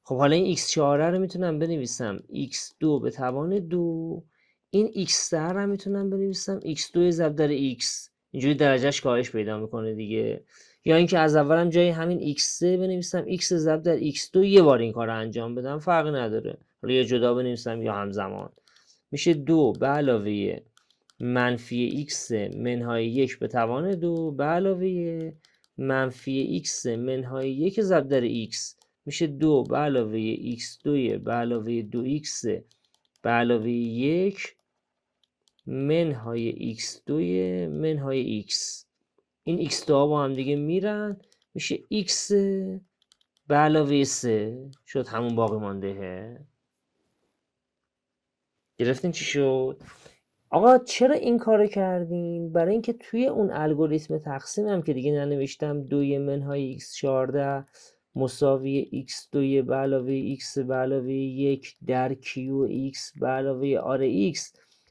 خب حالا این x4 رو میتونم بنویسم x2 به توان 2، این x3 رو میتونم بنویسم x2 ضرب در x، اینجوری درجهش کاهش پیدا میکنه دیگه. یا اینکه از اولم جای همین x3 بنویسم x ضرب در x2 یه بار این کار رو انجام بدم، فرقی نداره، حالا یا جدا بنویسم یا همزمان. میشه 2 به علاوه منفی x منهای 1 به توان 2 به علاوه منفی x منهای 1 ضرب در x، میشه 2 به علاوه x2 به علاوه 2x به علاوه 1 منهای x2 منهای x. این x2 ها با هم دیگه میرن میشه x به علاوه 3 شد همون باقی مانده. گرفتین چی شد؟ آقا چرا این کارو کردین؟ برای اینکه توی اون الگوریتم تقسیم هم که دیگه ننوشتم 2 منهای x14 مساوی x2 به علاوه x به علاوه 1 در qx به علاوه r x،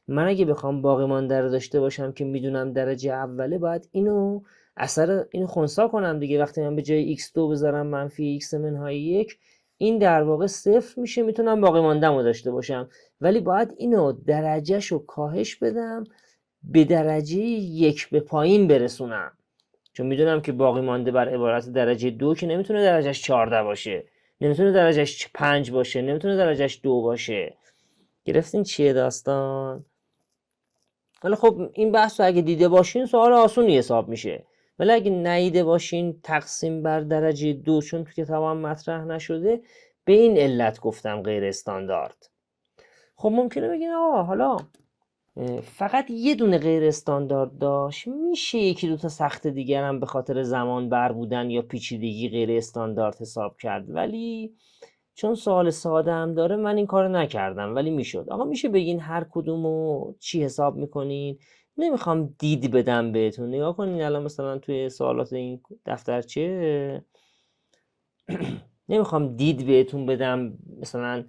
من اگه بخوام باقی مانده رو داشته باشم که میدونم درجه اوله، باید اینو اثر اینو خنثی کنم دیگه. وقتی من به جای x2 بذارم منفی x منهای 1 این در واقع صفر میشه، میتونم باقی مانده‌مو داشته باشم، ولی باید اینو درجهش رو کاهش بدم به درجه 1 به پایین برسونم، چون میدونم که باقی مانده بر عبارت درجه 2 که نمیتونه درجهش 14 باشه، نمیتونه درجهش 5 باشه، نمیتونه درجهش 2 باشه. گرفتین چیه داستان؟ ولی خب این بحث رو اگه دیده باشین سوال آسونی حساب میشه، ولی اگه ندیده باشین تقسیم بر درجه 2 چون تو کتابم مطرح نشده به این علت گفتم غیر استاندارد. خب ممکنه بگین آقا حالا فقط یه دونه غیر استاندارد داشت، میشه یکی دوتا سخت دیگر هم به خاطر زمان بر بودن یا پیچیدگی غیر استاندارد حساب کرد، ولی چون سوال ساده هم داره من این کارو نکردم، ولی میشد. آقا میشه بگین هر کدومو چی حساب میکنین؟ نمیخوام دید بدم بهتون، نگاه کنین الان مثلا توی سوالات این دفترچه نمیخوام دید بهتون بدم، مثلا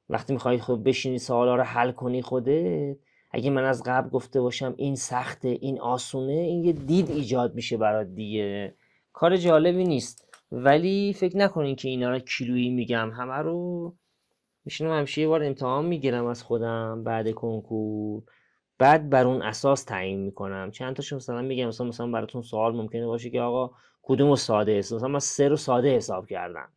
وقتی میخوای خود بشینی سوالا رو حل کنی خودت، اگه من از قبل گفته باشم این سخته این آسونه، این یه دید ایجاد میشه برات دیگه، کار جالبی نیست. ولی فکر نکنین که اینا رو کیلویی میگم، همه رو میشینم همیشه یه بار امتحان میگیرم از خودم بعد کنکور، بعد بر اون اساس تعیین میکنم. چند تاشو مثلا میگم، مثلا براتون سوال ممکنه باشه که آقا کدومو ساده حساب، مثلا من 3 رو ساده حساب کردم،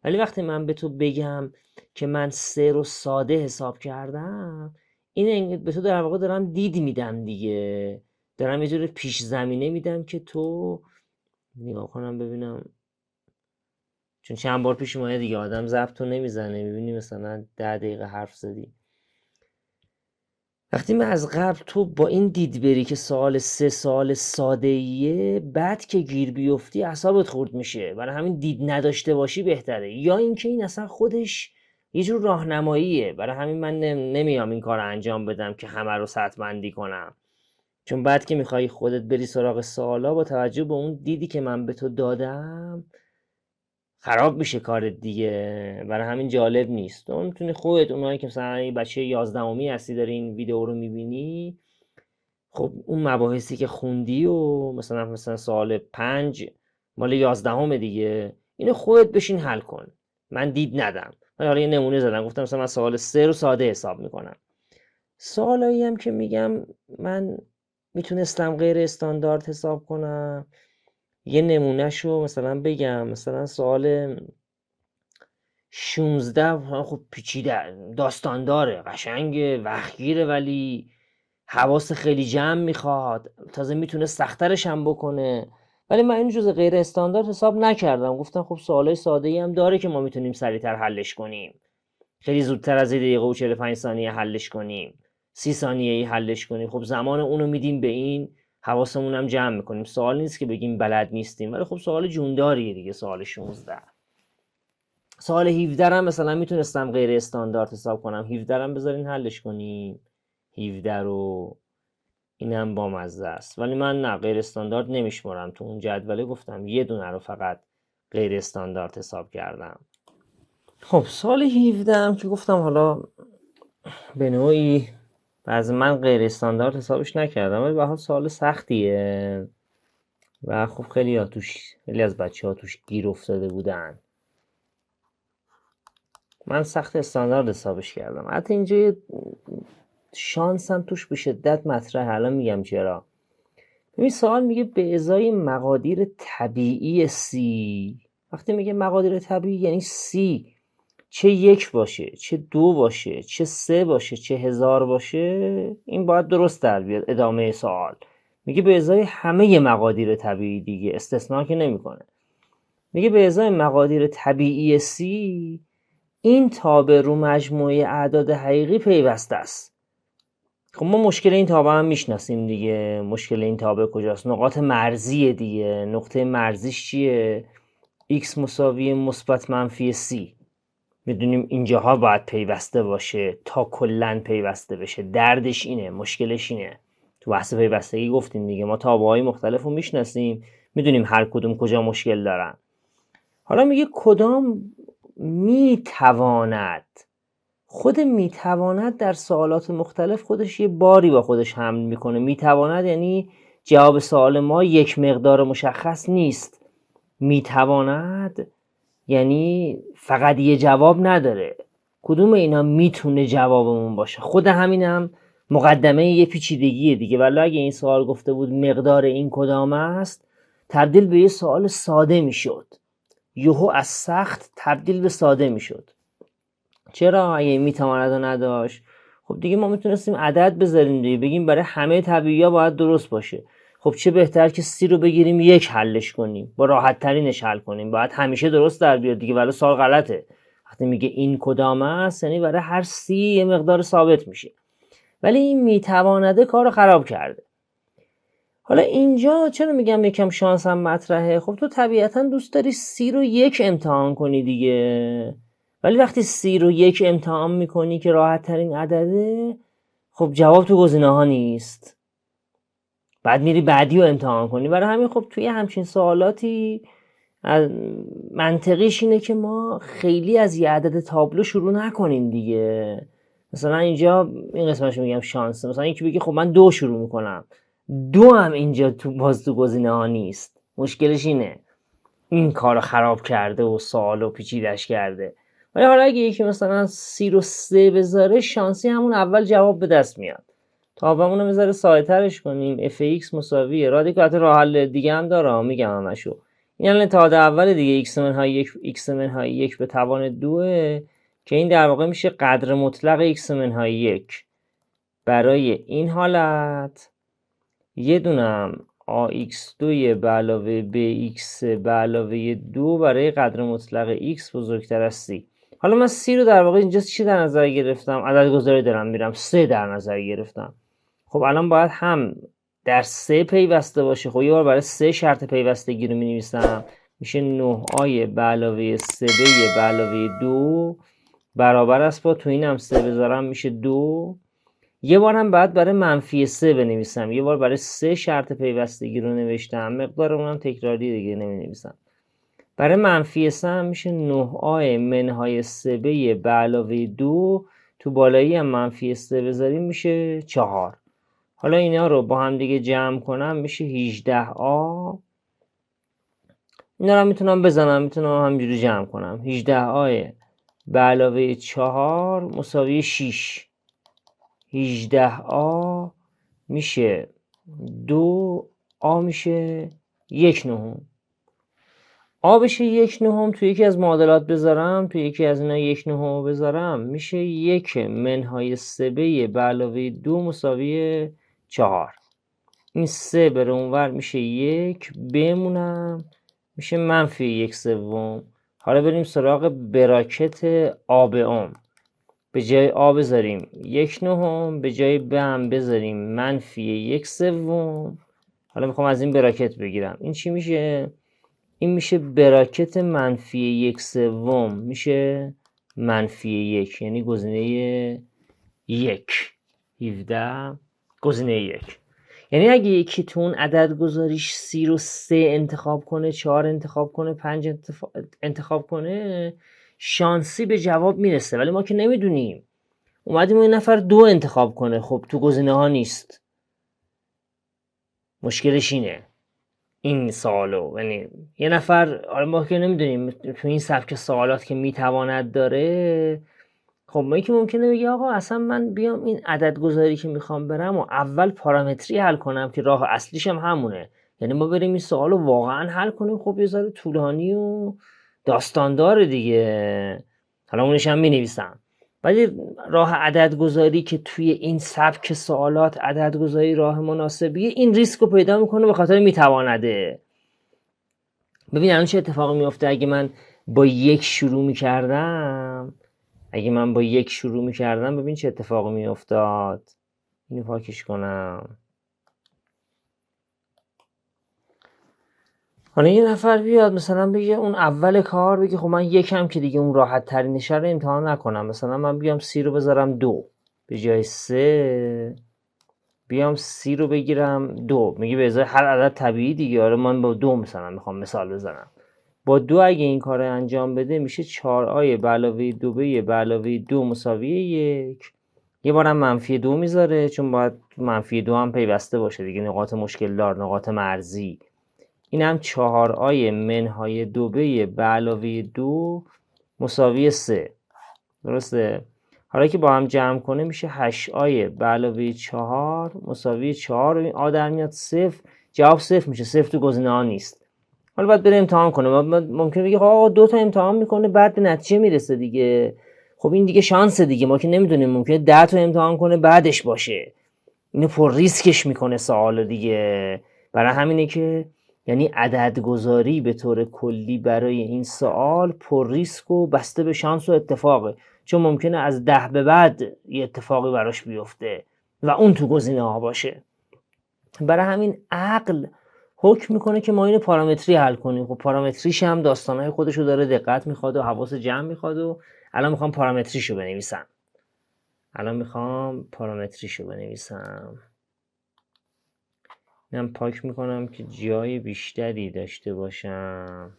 ولی وقتی من به تو بگم که من 3 رو ساده حساب کردم، این به تو در واقع دارم دید میدم دیگه، دارم یه جور پیش زمینه میدم که تو نگاه کنم ببینم چون چند بار پیش اومده دیگه آدم ضبط رو نمیزنه، میبینی مثلا 10 دقیقه حرف زدی. وقتی من از قبل تو با این دید بری که سوال 3 سوال ساده ایه، بعد که گیر بیفتی اعصابت خورد میشه. برای همین دید نداشته باشی بهتره، یا اینکه این اصلا خودش یه جور راهنماییه. برای همین من نمیام این کار انجام بدم که همه رو سطح بندی کنم، چون بعد که میخوای خودت بری سراغ سوالا با توجه به اون دیدی که من به تو دادم خراب میشه کارت دیگه. برای همین جالب نیست. تو میتونی خودت، اونایی که مثلا یه بچه 11می هستی داری این ویدیو رو میبینی، خب اون مباحثی که خوندی و مثلا سوال 5 مال 11 دیگه، اینو خودت بشین حل کن، من دید ندم. من حالا یه نمونه زدم، گفتم مثلا من سوال 3 رو ساده حساب میکنم. سوالایی هم که میگم من میتونستم غیر استاندارد حساب کنم، یه نمونهشو مثلا بگم. مثلا سوال 16 خب پیچیده، داستان داره، قشنگه، وقتگیره، ولی حواس خیلی جمع میخواد، تازه میتونه سخترش هم بکنه. ولی من این جزء غیر استاندارد حساب نکردم، گفتم خب سوالای ساده ای هم داره که ما میتونیم سریعتر حلش کنیم، خیلی زودتر از 1 دقیقه و 45 ثانیه حلش کنیم، 30 ثانیه ای حلش کنیم. خب زمان اونو میدیم به این، حواسمون هم جمع میکنیم. سوال نیست که بگیم بلد نیستیم، ولی خب سوال جونداریه دیگه. سوال 16. سوال 17 هم مثلا میتونستم غیر استاندارد حساب کنم. 17 هم بذارین حلش کنیم. 17 رو اینم با مزه است، ولی من نه، غیر استاندارد نمیشمارم تو اون جدوله. گفتم یه دونه رو فقط غیر استاندارد حساب کردم. خب سوال 17 هم که گفتم حالا به نوعی از من غیر استاندارد حسابش نکردم، ولی به حال سوال سختیه و خب خیلی از بچه‌ها توش گیر افتاده بودن. من سخت استاندارد حسابش کردم. حتی اینجا یه شانس هم توش به شدت مطرحه، الان میگم چرا. ببین سوال میگه به ازای مقادیر طبیعی C. وقتی میگه مقادیر طبیعی یعنی C چه 1 باشه، چه 2 باشه، چه 3 باشه، چه 1000 باشه، این باید درست در بیاد. ادامه سوال میگه به ازای همه مقادیر طبیعی دیگه، استثنا که نمیکنه. میگه به ازای مقادیر طبیعی C این تابع رو مجموعه اعداد حقیقی پیوسته است. خب ما مشکل این تابع هم میشناسیم دیگه. مشکل این تابع کجاست؟ نقاط مرزیه دیگه. نقطه مرزیش چیه؟ x مساوی مثبت منفی c. میدونیم اینجاها باید پیوسته باشه تا کلن پیوسته بشه. دردش اینه، مشکلش اینه. تو بحث پیوستگی گفتیم دیگه، ما تابعهای مختلف رو میشناسیم، میدونیم هر کدوم کجا مشکل دارن. حالا میگه کدام میتواند. خود میتواند در سوالات مختلف خودش یه باری با خودش حمل میکنه. میتواند یعنی جواب سوال ما یک مقدار مشخص نیست. میتواند یعنی فقط یه جواب نداره. کدوم اینا میتونه جوابمون باشه؟ خود همینم مقدمه یه پیچیدگیه دیگه. ولی اگه این سوال گفته بود مقدار این کدام است، تبدیل به یه سوال ساده میشد. یهو از سخت تبدیل به ساده میشد. چرا؟ اگه میتواند و نداشت، خب دیگه ما میتونستیم عدد بذاریم دیگه، بگیم برای همه طبیعی‌ها باید درست باشه. خب چه بهتر که 30 رو بگیریم 1 حلش کنیم، با راحت ترینش حل کنیم، باید همیشه درست در بیاد دیگه. ولی سوال غلطه. وقتی میگه این کدام است یعنی برای هر 30 یه مقدار ثابت میشه. ولی این میتوانده کارو خراب کرده. حالا اینجا چرا میگم یکم شانس هم مطرحه؟ خب تو طبیعتا دوست داری 30 رو 1 امتحان کنی دیگه. ولی وقتی 30 رو 1 امتحان میکنی که راحت ترین عدده، خب جواب تو گزینه ها نیست. بعد میری بعدی رو امتحان کنی. برای همین خب توی همچین سوالاتی منطقیش اینه که ما خیلی از یه عدد تابلو شروع نکنیم دیگه. مثلا اینجا این قسمتش میگم شانسه. مثلا یکی بگه خب من 2 شروع میکنم، 2 هم اینجا تو گزینه ها نیست. مشکلش اینه، این کار خراب کرده و سوالو پیچیدش کرده. ولی حالا اگه یکی مثلا 30 رو 3 بذاره، شانسی همون اول جواب به دست میاد. تابعمون رو بذاره ساده ترش کنیم. fx مساوی رادیکات راه حل دیگه هم داره، میگم همشو. این الان تعادل اول دیگه، x منهای 1 به توان 2 که این در واقع میشه قدر مطلق x منهای 1. برای این حالت یه دونم ax2 به علاوه bx به علاوه 2 برای قدر مطلق x بزرگتر از c. حالا من c رو در واقع اینجا چی در نظر گرفتم؟ عددگذاری دارم میرم، 3 در نظر گرفتم. خب الان باید هم در 3 پیوسته باشه. خب یه بار برای 3 شرط پیوستگی رو می‌نویسم، میشه 9a به علاوه 3b به علاوه 2 برابر است با، تو اینم 3 بذارم میشه 2. یه بار هم بعد برای منفی 3 بنویسم، یه بار برای 3 شرط پیوستگی رو نوشتم، مقدار اونم تکراری دیگه نمی‌نویسم. برای منفی 3 هم میشه 9a منهای 3b به علاوه 2 تو بالایی هم منفی 3 بذاریم میشه 4. حالا اینا رو با هم دیگه جمع کنم میشه 18a. اینا رو میتونم بزنم، میتونم همینجوری جمع کنم. 18a به علاوه 4 مساوی 6. 18a میشه 2a میشه 1/9. a بشه 1/9 تو یکی از معادلات بذارم، تو یکی از اینا 1/9 بذارم میشه 1 منهای 3b به علاوه 2 مساوی 4. این 3 بره اونور میشه 1 بمونم میشه منفی 1/3. حالا بریم سراغ براکت a به ohm. به جای a بذاریم 1/9، به جای b هم بذاریم منفی 1/3. حالا میخوام از این براکت بگیرم. این چی میشه؟ این میشه براکت منفی 1/3 میشه منفی 1، یعنی گزینه 1. 17 گزینه 1. یعنی اگه یکی تو اون عدد گذاریش 30 رو 3 انتخاب کنه، 4 انتخاب کنه، 5 انتخاب کنه، شانسی به جواب میرسه. ولی ما که نمیدونیم. اومدیم این نفر 2 انتخاب کنه، خب تو گزینه ها نیست. مشکلش اینه این سوالو، یعنی یه نفر، حالا ما که نمیدونیم تو این سبک سوالات که میتواند داره، خب ما که ممکنه بگی آقا اصلا من بیام این عدد گذاری که میخوام برم و اول پارامتری حل کنم که راه اصلیش هم همونه، یعنی ما بریم این سوالو واقعا حل کنیم. خب یه ذره طولانی و داستان داره دیگه، حالا اونش هم مینویسم. ولی راه عدد گذاری که توی این سبک سوالات عدد گذاری راه مناسبیه، این ریسک رو پیدا میکنه به خاطر میتوانده. ببین الان چه اتفاقی میفته اگه من با 1 شروع میکردم، ببین چه اتفاقی میافتاد. اینو پاکش کنم. حالا یه نفر بیاد مثلا بگه اون اول کار بگه خب من 1 که دیگه اون راحت ترینش رو امتحان نکنم، مثلا من بیام 30 رو بذارم 2 به جای 3، بیام 30 رو بگیرم 2. میگه به ازای هر عدد طبیعی دیگه. آره من با 2 مثلا میخوام مثال بزنم. با 2 اگه این کار رو انجام بده میشه 4a به علاوه 2b به علاوه 2 مساوی 1. یه بارم منفی 2 میذاره چون باید منفی 2 هم پیوسته باشه دیگه، نقاط مشکل دار، نقاط مرزی. این هم 4a منهای 2b به علاوه 2 مساوی 3. درسته؟ حالا که با هم جمع کنه میشه 8a به علاوه 4 مساوی 4. این a در میاد 0. جواب 0 میشه. 0 تو گزینه ها نیست. حالا باید بره امتحان کنه. ممکنه بگه آقا 2 تا امتحان میکنه بعد به نتیجه میرسه دیگه. خب این دیگه شانس دیگه، ما که نمیدونیم. ممکنه 10 تا امتحان کنه بعدش باشه. اینو پر ریسکش میکنه سوال دیگه. برای همینه که یعنی عدد گذاری به طور کلی برای این سوال پر ریسک و بسته به شانس و اتفاقه، چون ممکنه از 10 به بعد یه اتفاقی براش بیفته و اون تو گزینه ها باشه. برای همین عقل حکم میکنه که ما اینو پارامتری حل کنیم. خب پارامتریش هم داستانهای خودشو داره، دقت میخواد و حواس جمع میخواد. و الان میخوام پارامتریشو بنویسم. من پاک میکنم که جای بیشتری داشته باشم.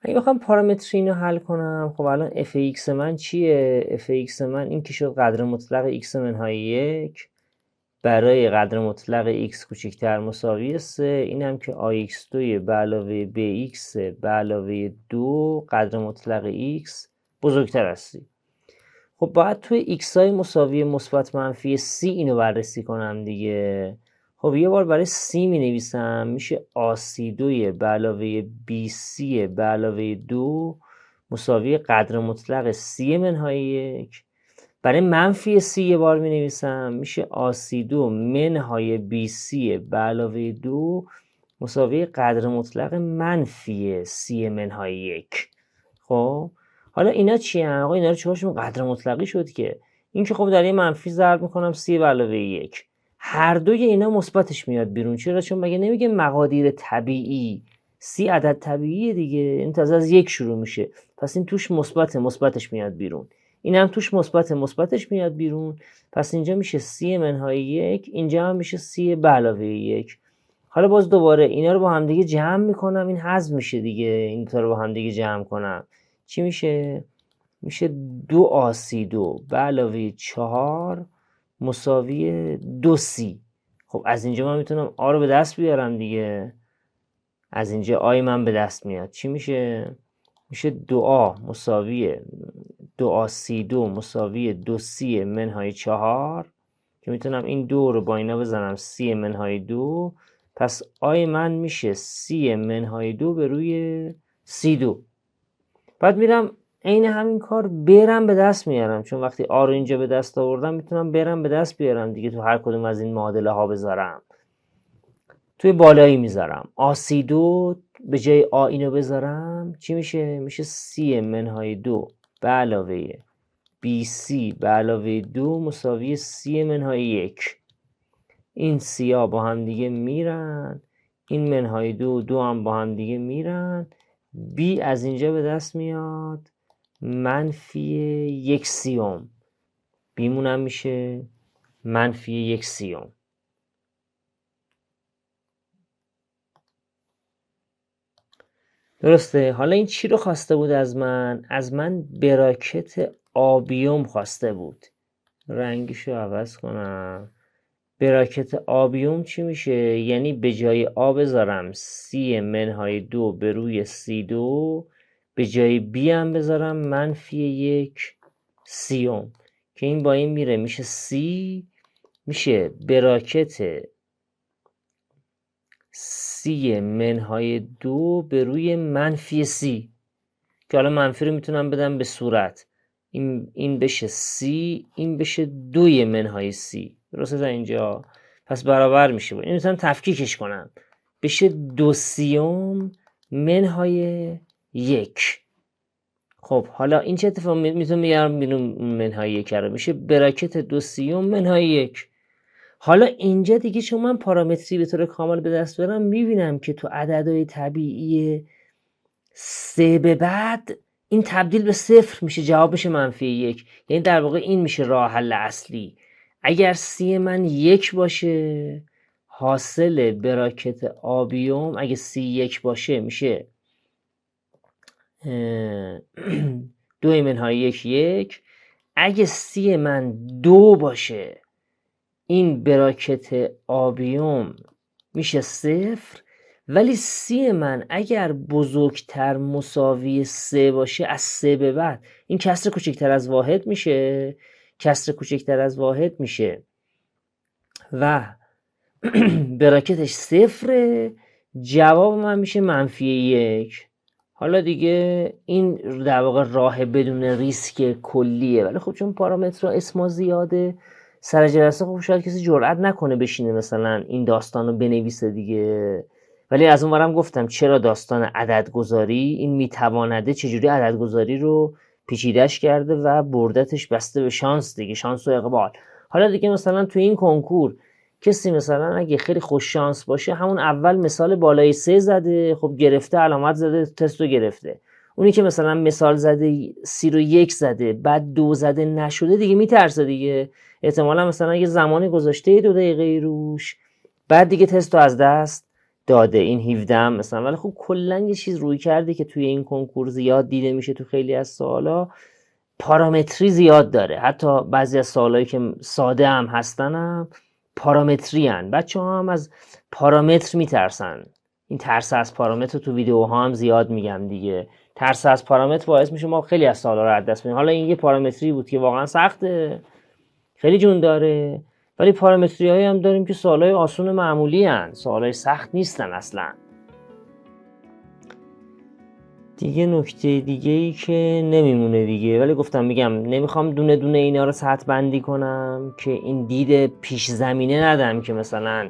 اگه بخوام پارامتری اینو حل کنم، خب الان f(x) من چیه؟ f(x) من این که شد قدر مطلق x منهای 1 برای قدر مطلق x کوچکتر مساوی 3. اینم که ax2 به علاوه bx به علاوه 2 قدر مطلق x بزرگتر از 3. خب باید توی x های مساوی مثبت منفی 3 اینو بررسی کنم دیگه. خب یه بار برای سی می نویسم، میشه آسی2 به علاوه بی سی به علاوه 2 مساوی قدر مطلق سی منهای 1. برای منفی سی یه بار می نویسم، میشه آسی2 منهای بی سی به علاوه 2 مساوی قدر مطلق منفی سی منهای 1. خب حالا اینا چی هن؟ آقا اینا رو چهارشون قدر مطلقی شد که این که خب در یه منفی ضرب میکنم سی به علاوه 1. هر دوی اینا مثبتش میاد بیرون. چرا؟ چون مگه نمیگه مقادیر طبیعی، سی عدد طبیعیه دیگه، این تازه از 1 شروع میشه، پس این توش مثبتش میاد بیرون، این هم توش مثبتش میاد بیرون، پس اینجا میشه سی منهای 1، اینجا هم میشه سی به علاوه 1. حالا باز دوباره اینا رو با هم دیگه جمع میکنم، این حذف میشه دیگه، این تا رو با هم دیگه جمع کنم چی میشه؟ میشه 2 آسی2 به علاوه 4 مساوی 2 خب از اینجا من میتونم آ رو به دست بیارم دیگه، از اینجا آی من به دست میاد، چی میشه؟ میشه 2 مساوی 2 آسی2 مساوی 2 منهای 4 که میتونم این 2 رو با اینا بزنم سی منهای 2، پس آی من میشه سی منهای 2 به روی سی2. بعد میرم عین همین کار برم به دست میارم، چون وقتی آ رو اینجا به دست آوردم میتونم برم به دست بیارم دیگه، تو هر کدوم از این معادله ها بذارم، توی بالایی میذارم آسی2 به جای آ اینو بذارم چی میشه؟ میشه سی منهای 2 به علاوه بی سی به علاوه 2 مساوی سی منهای 1. این سی ها با هم دیگه میرن، این منهای 2 هم با هم دیگه میرن، بی از اینجا به دست میاد منفی 1/3، بیمون هم میشه منفی 1/3. درسته؟ حالا این چی رو خواسته بود از من؟ از من براکت آبیوم خواسته بود. رنگشو عوض کنم. براکت آبیوم چی میشه؟ یعنی به جای آ بذارم سی منهای 2 به روی سی2، به جای بی هم بذارم منفی 1/3 که این با این میره میشه سی، میشه براکت سی منهای 2 به روی منفی سی، که حالا منفی رو میتونم بدم به صورت این بشه سی، این بشه 2 منهای سی، درسته تا اینجا؟ پس برابر میشه این میتونم تفکیکش کنم بشه 2/3 منهای 1. خب حالا این چه اتفاقی میتونم بگم بیرون منهای 1 رو؟ میشه براکت 2/3 منهای 1. حالا اینجا دیگه چون من پارامتری به طور کامل به دست برم میبینم که تو عددهای طبیعی 3 به بعد این تبدیل به 0 میشه، جوابش منفی 1. یعنی در واقع این میشه راه حل اصلی. اگر سی من 1 باشه، حاصل براکت آبیوم اگه سی 1 باشه میشه 2 منهای 1. اگه سی من 2 باشه، این براکت آبیوم میشه 0. ولی سی من اگر بزرگتر مساوی 3 باشه، از 3 به بعد این کسر کوچکتر از واحد میشه، کسر کوچکتر از واحد میشه و براکتش 0، جواب من میشه منفی 1. حالا دیگه این در واقع راه بدون ریسک کلیه، ولی خب چون پارامترها اسما زیاده سر جلسه خب شاید کسی جرئت نکنه بشینه مثلا این داستان رو بنویسه دیگه. ولی از اون ورم گفتم چرا داستان عددگذاری، این میتوانده چجوری عددگذاری رو پیچیدش کرده و بردتش بسته به شانس دیگه، شانس و اقبال. حالا دیگه مثلا تو این کنکور کسی مثلا اگه خیلی خوش شانس باشه همون اول مثال بالای 3 زده، خب گرفته، علامت زده، تست رو گرفته. اونی که مثلا مثال زده سی رو 1 زده بعد 2 زده نشده دیگه میترسه دیگه، احتمالا مثلا اگه زمانی گذاشته 2 دقیقه روش بعد دیگه تست رو از دست داده، این 17 مثلا. ولی خب کلا یه چیز روی کرده که توی این کنکور زیاد دیده میشه، تو خیلی از سوالا پارامتری زیاد داره، حتی بعضی از سوالایی که ساده هم هستن پارامتری هن. بچه ها هم از پارامتر میترسن، این ترس از پارامتر تو ویدیوها هم زیاد میگم دیگه، ترس از پارامتر باعث میشه ما خیلی از سوالا رو از دست بدیم. حالا این یه پارامتری بود که واقعا سخته، خیلی جون داره، ولی پارامتری هایی هم داریم که سوالای آسون معمولی هن، سوالای سخت نیستن اصلا. دیگه نکته دیگه ای که نمیمونه دیگه، ولی گفتم میگم نمیخوام دونه دونه اینا رو سطح بندی کنم که این دید پیش زمینه ندم که مثلا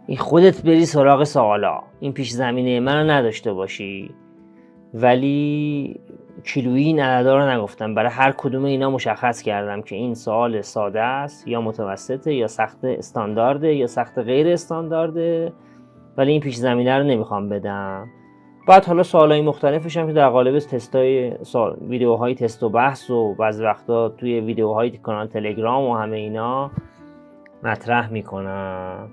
این خودت بری سراغ سوالا، این پیش زمینه منو نداشته باشی. ولی کیلویی این عددا رو نگفتم، برای هر کدوم اینا مشخص کردم که این سوال ساده است یا متوسطه یا سخت استاندارده یا سخت غیر استاندارده، ولی این پیش زمینه رو نمیخوام بدم. بعد حالا سوالای مختلفش هم که در قالب تستای ویدیوهای تست و بحث و بعضی وقتا توی ویدیوهای کانال تلگرام و همه اینا مطرح میکنم.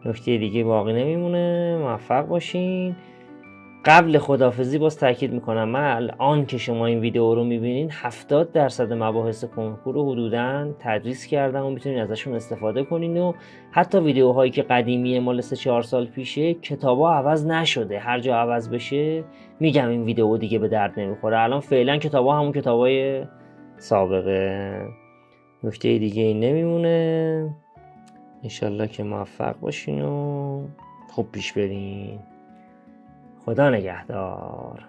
نکته دیگه باقی نمیمونه. موفق باشین. قبل خداحافظی باز تاکید میکنم، من الان که شما این ویدیو رو میبینین 70% مباحث کنکور رو حدوداً تدریس کردم و میتونین ازشون استفاده کنین. و حتی ویدیوهایی که قدیمیه مال 3-4 سال پیشه، کتابا عوض نشده، هر جا عوض بشه میگم این ویدیو دیگه به درد نمیخوره. الان فعلا کتابا همون کتابای سابقه. نکته دیگه این نمیمونه. انشالله که موفق باشین و خوب پیش برین. خدا نگهدار.